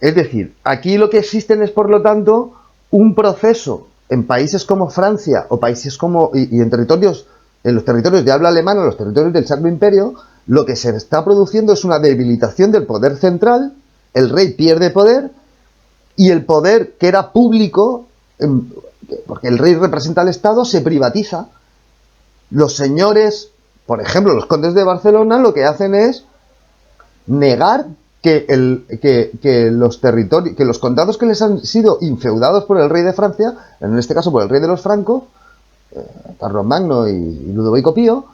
S1: Es decir, aquí lo que existen es, por lo tanto, un proceso en países como Francia o países como y en los territorios de habla alemana, en los territorios del Sacro Imperio, lo que se está produciendo es una debilitación del poder central, el rey pierde poder, y el poder que era público, porque el rey representa al Estado, se privatiza. Los señores, por ejemplo, los condes de Barcelona, lo que hacen es negar que los condados que les han sido infeudados por el rey de Francia, en este caso por el rey de los francos, Carlomagno y Ludovico Pío,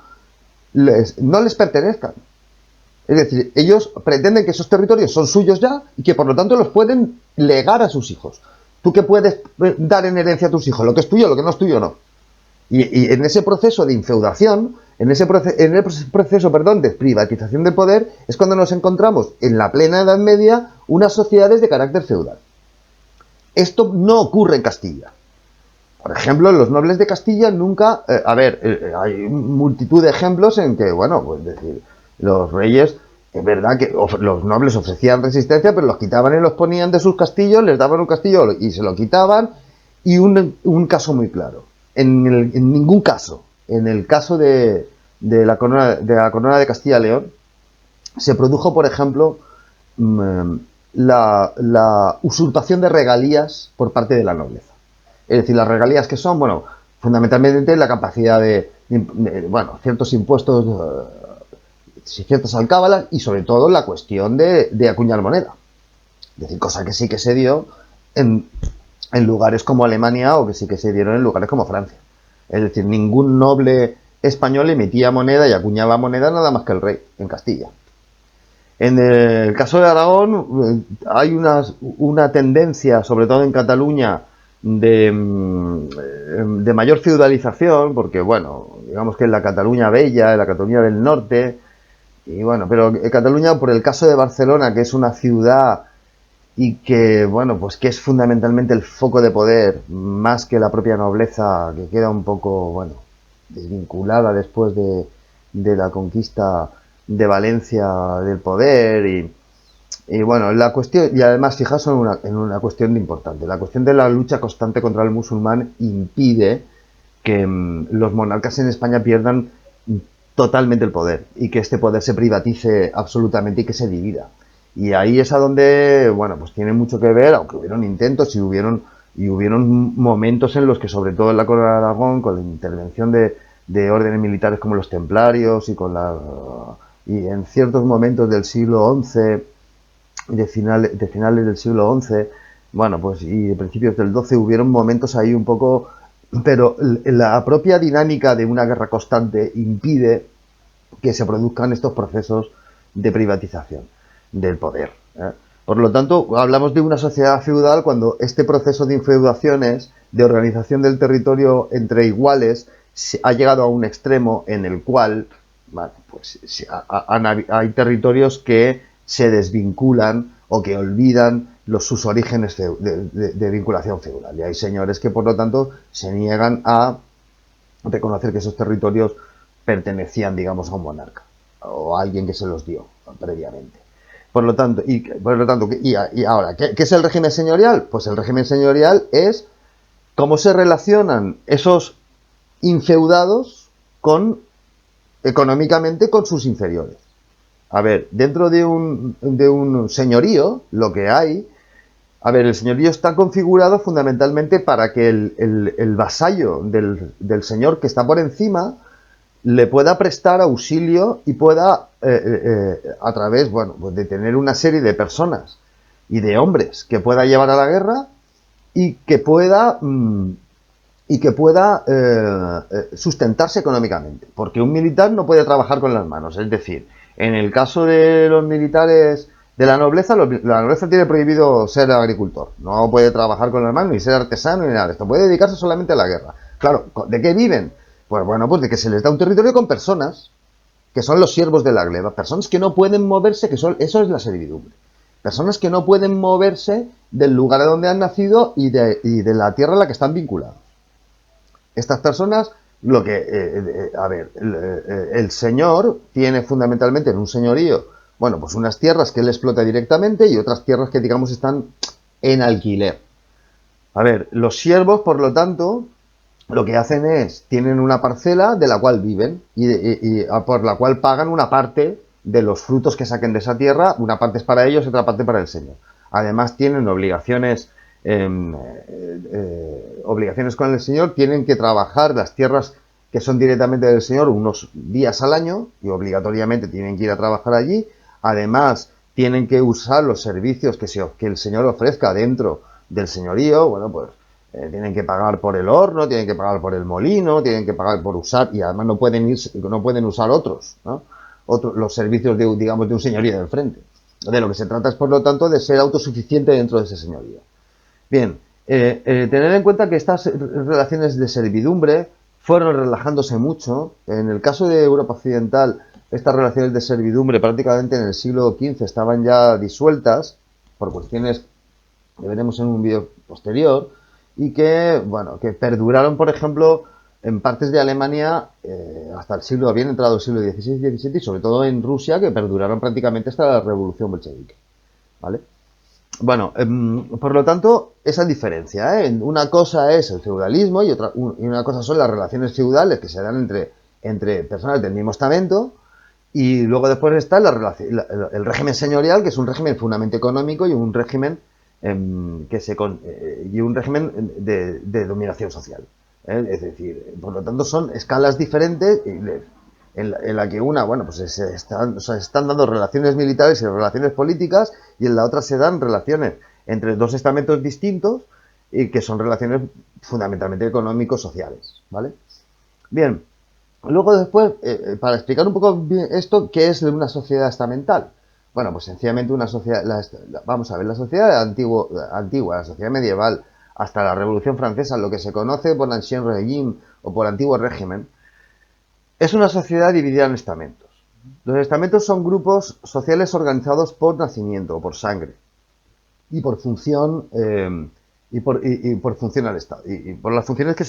S1: no les pertenezcan. Es decir, ellos pretenden que esos territorios son suyos ya y que por lo tanto los pueden legar a sus hijos. ¿Tú qué puedes dar en herencia a tus hijos? Lo que es tuyo, lo que no es tuyo no. Y en ese proceso de infeudación, en el proceso de privatización del poder, es cuando nos encontramos en la plena Edad Media unas sociedades de carácter feudal. Esto no ocurre en Castilla. Por ejemplo, los nobles de Castilla nunca... hay multitud de ejemplos en que, bueno, pues decir, los reyes, es verdad que los nobles ofrecían resistencia, pero los quitaban y los ponían de sus castillos, les daban un castillo y se lo quitaban. Y un caso muy claro. En ningún caso, en el caso de la corona de Castilla y León, se produjo, por ejemplo, la usurpación de regalías por parte de la nobleza. Es decir, las regalías que son, bueno, fundamentalmente la capacidad de ciertos impuestos, ciertas alcábalas y sobre todo la cuestión de acuñar moneda. Es decir, cosa que sí que se dio en lugares como Alemania o que sí que se dieron en lugares como Francia. Es decir, ningún noble español emitía moneda y acuñaba moneda nada más que el rey en Castilla. En el caso de Aragón hay una tendencia, sobre todo en Cataluña, de mayor feudalización, porque bueno, digamos que en la Cataluña Bella, en la Cataluña del Norte, y bueno, pero en Cataluña, por el caso de Barcelona, que es una ciudad y que, bueno, pues que es fundamentalmente el foco de poder, más que la propia nobleza, que queda un poco, bueno, desvinculada después de la conquista de Valencia del poder, y Y bueno, la cuestión, y además fijaos en una cuestión importante, la cuestión de la lucha constante contra el musulmán impide que los monarcas en España pierdan totalmente el poder y que este poder se privatice absolutamente y que se divida. Y ahí es a donde, bueno, pues tiene mucho que ver, aunque hubieron intentos y hubieron momentos en los que, sobre todo en la Corona de Aragón, con la intervención de órdenes militares como los templarios y en ciertos momentos del siglo XI, de finales del siglo XI, bueno, pues y de principios del XII hubieron momentos ahí un poco, pero la propia dinámica de una guerra constante impide que se produzcan estos procesos de privatización del poder, ¿eh? Por lo tanto, hablamos de una sociedad feudal cuando este proceso de infeudaciones, de organización del territorio entre iguales, ha llegado a un extremo en el cual, bueno, pues, hay territorios que se desvinculan o que olvidan sus orígenes de vinculación feudal. Y hay señores que, por lo tanto, se niegan a reconocer que esos territorios pertenecían, digamos, a un monarca o a alguien que se los dio previamente. Y ahora, ¿qué es el régimen señorial? Pues el régimen señorial es cómo se relacionan esos infeudados económicamente con sus inferiores. A ver, dentro de un señorío, lo que hay, a ver, el señorío está configurado fundamentalmente para que el vasallo del señor que está por encima le pueda prestar auxilio y pueda, a través, bueno, pues de tener una serie de personas y de hombres que pueda llevar a la guerra y que pueda, sustentarse económicamente. Porque un militar no puede trabajar con las manos. Es decir, en el caso de los militares de la nobleza tiene prohibido ser agricultor. No puede trabajar con las manos, ni ser artesano, ni nada de esto. Puede dedicarse solamente a la guerra. Claro, ¿de qué viven? Pues bueno, pues de que se les da un territorio con personas, que son los siervos de la gleba. Personas que no pueden moverse, eso es la servidumbre. Personas que no pueden moverse del lugar donde han nacido y de la tierra a la que están vinculados. Estas personas, a ver, el señor tiene fundamentalmente en un señorío, bueno, pues unas tierras que él explota directamente y otras tierras que, digamos, están en alquiler. A ver, los siervos, por lo tanto, lo que hacen es, tienen una parcela de la cual viven y por la cual pagan una parte de los frutos que saquen de esa tierra, una parte es para ellos y otra parte para el señor. Además tienen obligaciones con el señor, tienen que trabajar las tierras que son directamente del señor unos días al año y obligatoriamente tienen que ir a trabajar allí. Además tienen que usar los servicios que el señor ofrezca dentro del señorío. Bueno, pues tienen que pagar por el horno, tienen que pagar por el molino, tienen que pagar por usar, y además no pueden usar otros, ¿no? Los servicios digamos, de un señorío del frente. De lo que se trata es, por lo tanto, de ser autosuficiente dentro de ese señorío. Bien, tener en cuenta que estas relaciones de servidumbre fueron relajándose mucho. En el caso de Europa Occidental, estas relaciones de servidumbre prácticamente en el siglo XV estaban ya disueltas por cuestiones que veremos en un vídeo posterior, y que, bueno, que perduraron, por ejemplo, en partes de Alemania hasta el siglo, bien entrado el siglo XVI y XVII, y sobre todo en Rusia, que perduraron prácticamente hasta la Revolución Bolchevique, ¿vale? Bueno, por lo tanto, esa diferencia, ¿eh? Una cosa es el feudalismo y una cosa son las relaciones feudales que se dan entre personas del mismo estamento, y luego después está el régimen señorial, que es un régimen fundamentalmente económico y un régimen y un régimen de dominación social. Es decir, por lo tanto son escalas diferentes en la que una, bueno, pues se están dando relaciones militares y relaciones políticas, y en la otra se dan relaciones entre dos estamentos distintos y que son relaciones fundamentalmente económicos sociales, ¿vale? Bien, luego después, para explicar un poco bien esto, ¿qué es una sociedad estamental? Bueno, pues sencillamente una sociedad, vamos a ver, la sociedad antigua, la sociedad medieval, hasta la Revolución Francesa, lo que se conoce por l'Ancien Régime o por antiguo régimen, es una sociedad dividida en estamentos. Los estamentos son grupos sociales organizados por nacimiento o por sangre y por función por función al Estado y por las funciones que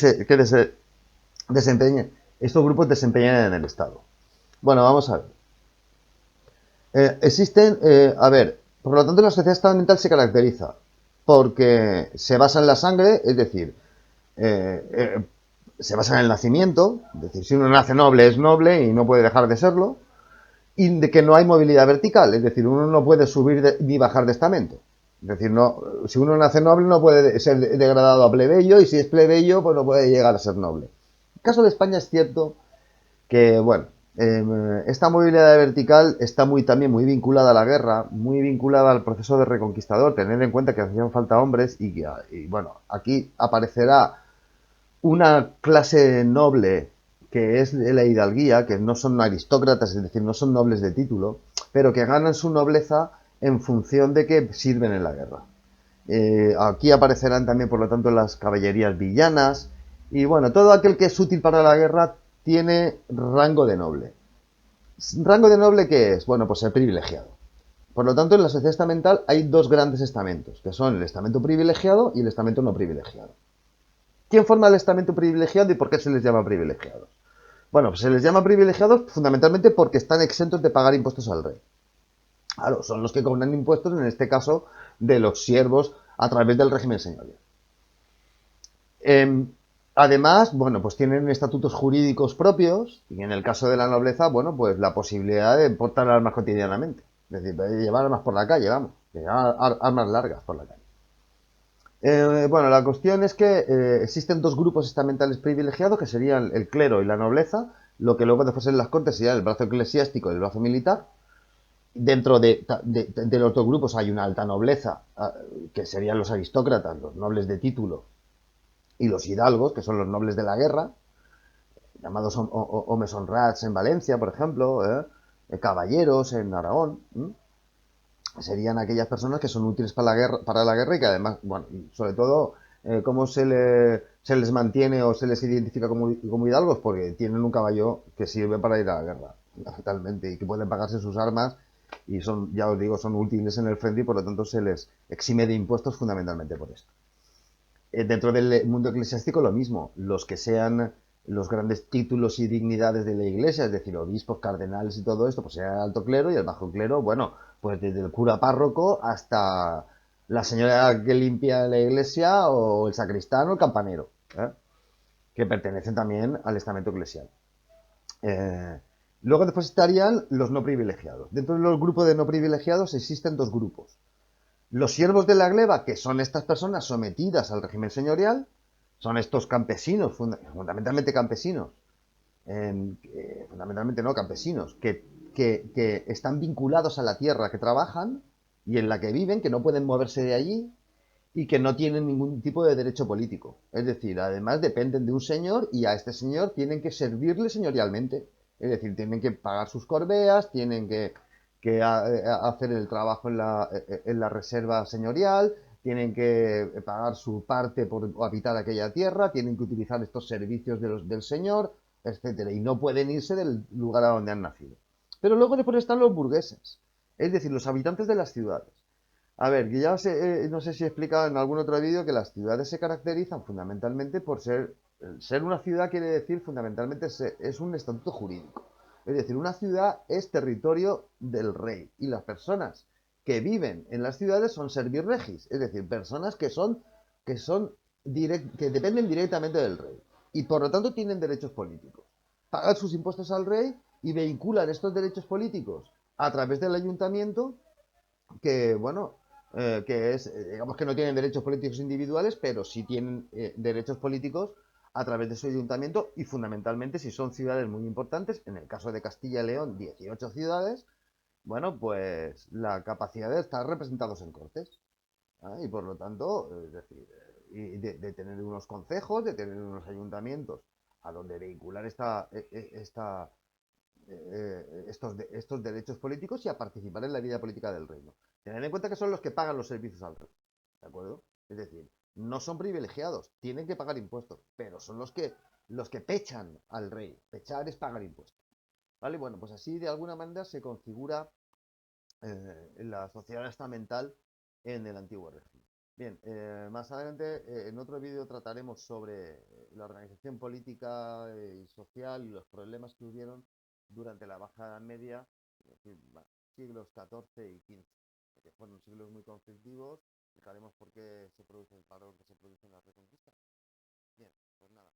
S1: desempeñen estos grupos desempeñan en el Estado. Bueno, vamos a ver. Existen, a ver, Por lo tanto, la sociedad estamental se caracteriza porque se basa en la sangre, es decir, eh, eh, se basa en el nacimiento, es decir, si uno nace noble es noble y no puede dejar de serlo, y de que no hay movilidad vertical, es decir, uno no puede subir ni bajar de estamento. Es decir, no, si uno nace noble no puede ser degradado a plebeyo y si es plebeyo pues no puede llegar a ser noble. En el caso de España es cierto que, bueno, esta movilidad vertical está también muy vinculada a la guerra, muy vinculada al proceso de reconquistador, tener en cuenta que hacían falta hombres y bueno, aquí aparecerá una clase noble que es la hidalguía, que no son aristócratas, es decir, no son nobles de título, pero que ganan su nobleza en función de que sirven en la guerra. Aquí aparecerán también, por lo tanto, las caballerías villanas, y bueno, todo aquel que es útil para la guerra tiene rango de noble. ¿Rango de noble qué es? Bueno, pues ser privilegiado. Por lo tanto, en la sociedad estamental hay dos grandes estamentos, que son el estamento privilegiado y el estamento no privilegiado. ¿Quién forma el estamento privilegiado y por qué se les llama privilegiados? Bueno, pues se les llama privilegiados fundamentalmente porque están exentos de pagar impuestos al rey. Claro, son los que cobran impuestos, en este caso, de los siervos a través del régimen señorial. Eh, Además, bueno, pues tienen estatutos jurídicos propios y en el caso de la nobleza, bueno, pues la posibilidad de portar armas cotidianamente. Es decir, de llevar armas por la calle, vamos, llevar armas largas por la calle. Bueno, la cuestión es que existen dos grupos estamentales privilegiados que serían el clero y la nobleza, lo que luego después en las cortes sería el brazo eclesiástico y el brazo militar. Dentro de los dos grupos hay una alta nobleza, que serían los aristócratas, los nobles de título, y los hidalgos, que son los nobles de la guerra, llamados homes honrats en Valencia, por ejemplo, caballeros en Aragón. Serían aquellas personas que son útiles para la guerra y que además, bueno, sobre todo, ¿cómo se les mantiene o se les identifica como hidalgos? Porque tienen un caballo que sirve para ir a la guerra, fundamentalmente, y que pueden pagarse sus armas y son, ya os digo, son útiles en el frente y por lo tanto se les exime de impuestos fundamentalmente por esto. Dentro del mundo eclesiástico lo mismo, los que sean los grandes títulos y dignidades de la iglesia, es decir, obispos, cardenales y todo esto, pues sea el alto clero y el bajo clero, bueno, pues desde el cura párroco hasta la señora que limpia la iglesia o el sacristán o el campanero, ¿eh? Que pertenecen también al estamento eclesial. Eh, Luego después estarían los no privilegiados. Dentro de los grupos de no privilegiados existen dos grupos. Los siervos de la gleba, que son estas personas sometidas al régimen señorial, son estos campesinos, fundamentalmente campesinos, fundamentalmente no campesinos, que están vinculados a la tierra que trabajan y en la que viven, que no pueden moverse de allí y que no tienen ningún tipo de derecho político. Es decir, además dependen de un señor y a este señor tienen que servirle señorialmente. Es decir, tienen que pagar sus corbeas, tienen que hacer el trabajo en la reserva señorial, tienen que pagar su parte por habitar aquella tierra, tienen que utilizar estos servicios del señor, etcétera, y no pueden irse del lugar a donde han nacido. Pero luego después están los burgueses, es decir, los habitantes de las ciudades. A ver, que ya no sé si he explicado en algún otro vídeo que las ciudades se caracterizan fundamentalmente por ser una ciudad quiere decir fundamentalmente es un estatuto jurídico. Es decir, una ciudad es territorio del rey y las personas que viven en las ciudades son servirregis, es decir, personas que dependen directamente del rey y por lo tanto tienen derechos políticos. Pagan sus impuestos al rey y vehiculan estos derechos políticos a través del ayuntamiento que, bueno, que es, digamos que no tienen derechos políticos individuales, pero sí tienen derechos políticos a través de su ayuntamiento y fundamentalmente si son ciudades muy importantes, en el caso de Castilla y León, 18 ciudades, bueno, pues la capacidad de estar representados en Cortes. Y por lo tanto, es decir, y de tener unos concejos, de tener unos ayuntamientos a donde vehicular estos derechos políticos y a participar en la vida política del reino. Tened en cuenta que son los que pagan los servicios al rey, ¿de acuerdo? Es decir, no son privilegiados, tienen que pagar impuestos, pero son los que pechan al rey. Pechar es pagar impuestos. ¿Vale? Bueno, pues así de alguna manera se configura la sociedad estamental en el antiguo régimen. Bien, más adelante en otro vídeo trataremos sobre la organización política y social y los problemas que hubieron durante la Baja Edad Media, es decir, siglos XIV y XV. que fueron siglos muy conflictivos, explicaremos por qué se produce el paro que se produce en la Reconquista. Bien, pues nada.